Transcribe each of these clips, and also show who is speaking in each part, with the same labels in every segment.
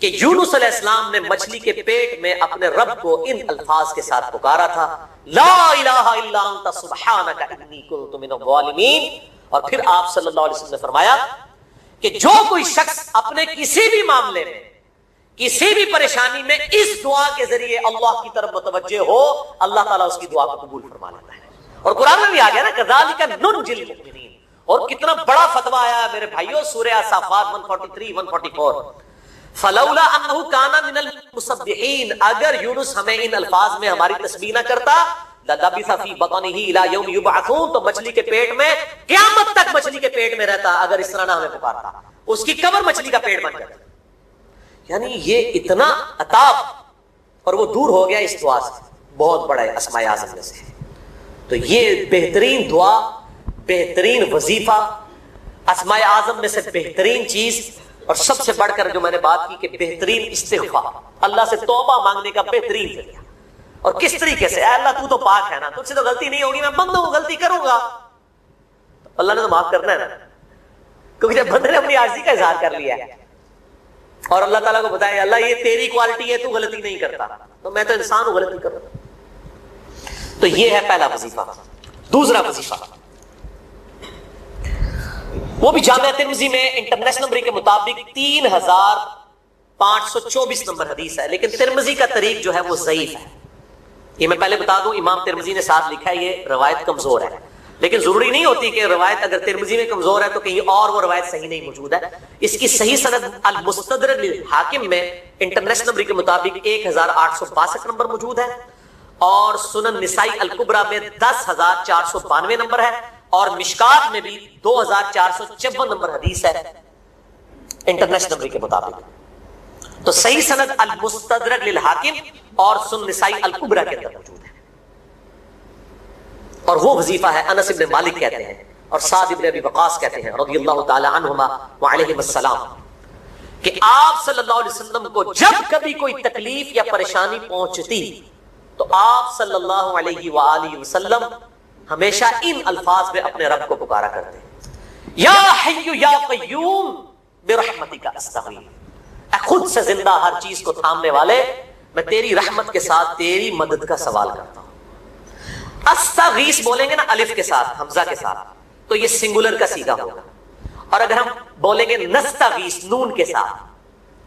Speaker 1: کہ یونس علیہ السلام نے مچھلی کے پیٹ میں اپنے رب کو ان الفاظ کے ساتھ پکارا تھا، لا الہ الا انت سبحانک انی کنت من الظالمین. اور پھر آپ صلی اللہ علیہ وسلم نے فرمایا کہ جو کوئی شخص اپنے کسی بھی معاملے میں، کسی بھی پریشانی میں اس دعا کے ذریعے اللہ کی طرف متوجہ ہو، اللہ تعالیٰ اس کی دعا کو قبول فرما لیتا ہے. اور قرآن میں بھی آ گیا نا کذالک ننجی المؤمنین. اور کتنا بڑا فتویٰ آیا ہے میرے بھائیوں، سورہ الصافات 143 144. فلولا انہ کان من المسبحین، اگر یونس ہمیں ان الفاظ میں ہماری تسبیح نہ کرتا، للبث فی بطنہ الی یوم یبعثون، تو مچھلی کے پیٹ میں قیامت تک مچھلی کے پیٹ میں رہتا اگر اس طرح نہ ہمیں پکارتا. اس کی قبر مچھلی کا پیٹ بن جاتا. یعنی یہ اتنا عطاب، اور وہ دور ہو گیا اس دعا سے، بہت بڑا ہے اسماء اعظم میں سے. تو یہ بہترین دعا، بہترین وظیفہ، اسماء اعظم میں سے بہترین چیز، اور سب سے بڑھ کر جو میں نے بات کی کہ بہترین استغفار، اللہ سے توبہ مانگنے کا بہترین ذریعہ. اور کس طریقے سے؟ اے اللہ تو تو پاک ہے نا، تجھ سے تو غلطی نہیں ہوگی، میں بندہ ہوں غلطی کروں گا، اللہ نے تو معاف کرنا ہے نا. کیونکہ جب بندے نے اپنی عاجزی کا اظہار کر لیا ہے اور اللہ تعالیٰ کو بتایا اللہ یہ تیری کوالٹی ہے، تو غلطی نہیں کرتا، تو میں تو انسان ہوں غلطی کروں. تو یہ ہے پہلا وظیفہ. دوسرا وظیفہ وہ بھی جامعہ ترمذی میں انٹرنیشنل نمبر کے مطابق 3524 نمبر حدیث ہے، لیکن ترمذی کا طریق جو ہے وہ ضعیف ہے. یہ میں پہلے بتا دوں، امام ترمذی نے ساتھ لکھا ہے یہ روایت کمزور ہے، لیکن ضروری نہیں ہوتی کہ روایت اگر ترمذی میں کمزور ہے تو کہیں اور وہ روایت صحیح نہیں موجود ہے. اس کی صحیح سند المستدرک للحاکم میں انٹرنیشنل نمبر کے مطابق 1862 نمبر موجود ہے، اور سنن نسائی الکبریٰ میں 10492 نمبر ہے، اور مشکات میں بھی 2454 نمبر حدیث ہے انٹرنیشنل نمبر کے مطابق. تو صحیح سند المستدرک للحاکم اور سنن نسائی الکبریٰ کے اندر موجود ہے. اور وہ وظیفہ ہے انس بن مالک کہتے ہیں اور سعد بن ابی وقاص کہتے ہیں رضی اللہ تعالی عنہما وعلیہم السلام کہ آپ صلی اللہ علیہ وسلم کو جب کبھی کوئی تکلیف یا پریشانی پہنچتی تو آپ صلی اللہ علیہ وآلہ وسلم ہمیشہ ان الفاظ میں اپنے رب کو پکارا کرتے ہیں، یا حی یا قیوم برحمتک استغیث، اے خود سے زندہ ہر چیز کو تھامنے والے، میں تیری رحمت کے ساتھ تیری مدد کا سوال کرتا ہوں. استغیث بولیں گے نا الف کے ساتھ، حمزہ کے ساتھ، تو یہ سنگولر کا صیغہ ہوگا. اور اگر ہم بولیں گے نستغیث نون کے ساتھ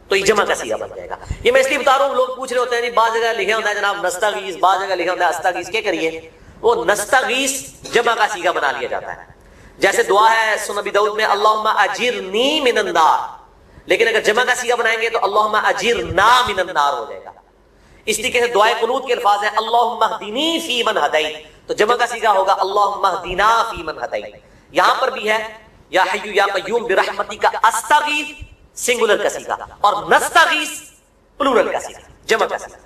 Speaker 1: تو یہ جمع کا صیغہ بن جائے گا. یہ میں اس لیے بتا رہا ہوں، لوگ پوچھ رہے ہوتے ہیں بعض جگہ لکھا ہوتا ہے جناب نستغیث، بعض جگہ لکھا ہوتا ہے استغیث، کیا کریے؟ وہ نستغیث جمع کا صیغہ بنا لیا جاتا ہے. جیسے دعا ہے سنن ابی داؤد میں اللہم اجرنی من النار، لیکن اگر جمع کا صیغہ بنائیں گے تو اللہم اجرنا من النار ہو جائے گا. اس طریقے سے دعائے قنوت کے الفاظ ہیں اللہم اہدنی فی من ہدیت، تو جمع کا صیغہ ہوگا اللہم اہدنا فی من ہدیت. یہاں پر بھی ہے یا حی یا قیوم برحمتک استغیث سنگولر کا صیغہ، اور نستغیث پلورل کا صیغہ، جمع کا صیغہ.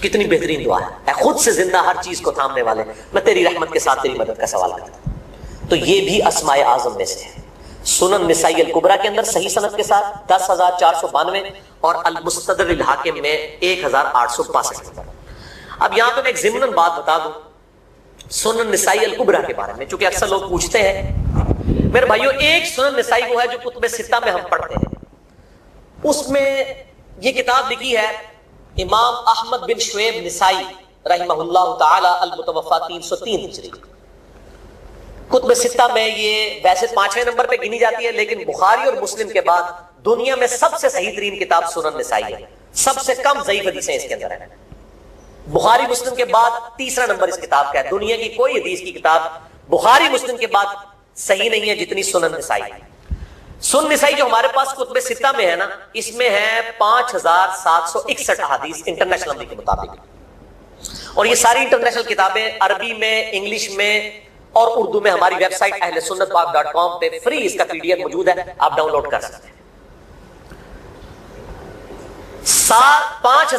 Speaker 1: کتنی بہترین دعا ہے، اے خود سے زندہ ہر چیز کو تھامنے والے، میں تیری رحمت کے ساتھ تیری مدد کا سوال کرتا ہوں. تو یہ بھی اسماء اعظم میں سے ہے. سنن نسائی الکبریٰ کے اندر صحیح سند کے ساتھ 10492 اور المستدرک للحاکم میں 1862 نمبر. اب یہاں پہ میں ایک ضمناً بات بتا دوں سنن نسائی الکبریٰ کے بارے میں، چونکہ اکثر لوگ پوچھتے ہیں. میرے بھائیوں، ایک سنن نسائی وہ ہے جو کتب ستہ میں ہم پڑھتے ہیں، اس میں یہ کتاب لکھی ہے امام احمد بن شعیب نسائی رحمہ اللہ تعالی المتوفی 303 ہجری. کتب ستہ میں یہ ویسے 5ویں نمبر پہ گنی جاتی ہے، لیکن بخاری اور مسلم کے بعد دنیا میں سب سے صحیح ترین کتاب سنن نسائی ہے. سب سے کم ضعیف حدیثیں اس کے اندر ہیں. بخاری مسلم کے بعد تیسرا نمبر اس کتاب کا ہے. دنیا کی کوئی حدیث کی کتاب بخاری مسلم کے بعد صحیح نہیں ہے جتنی سنن نسائی ہے. سنن نسائی جو ہمارے پاس کتب ستہ میں ہے نا، اس میں ہے 5761 احادیث انٹرنیشنل نمبر کے مطابق. اور یہ ساری انٹرنیشنل کتابیں عربی میں، انگلش میں اور اردو میں ہماری ویب سائٹ اہل سنت پاک.com پہ فری اس کا PDF موجود ہے، آپ ڈاؤن لوڈ کر سکتے ہیں. 5000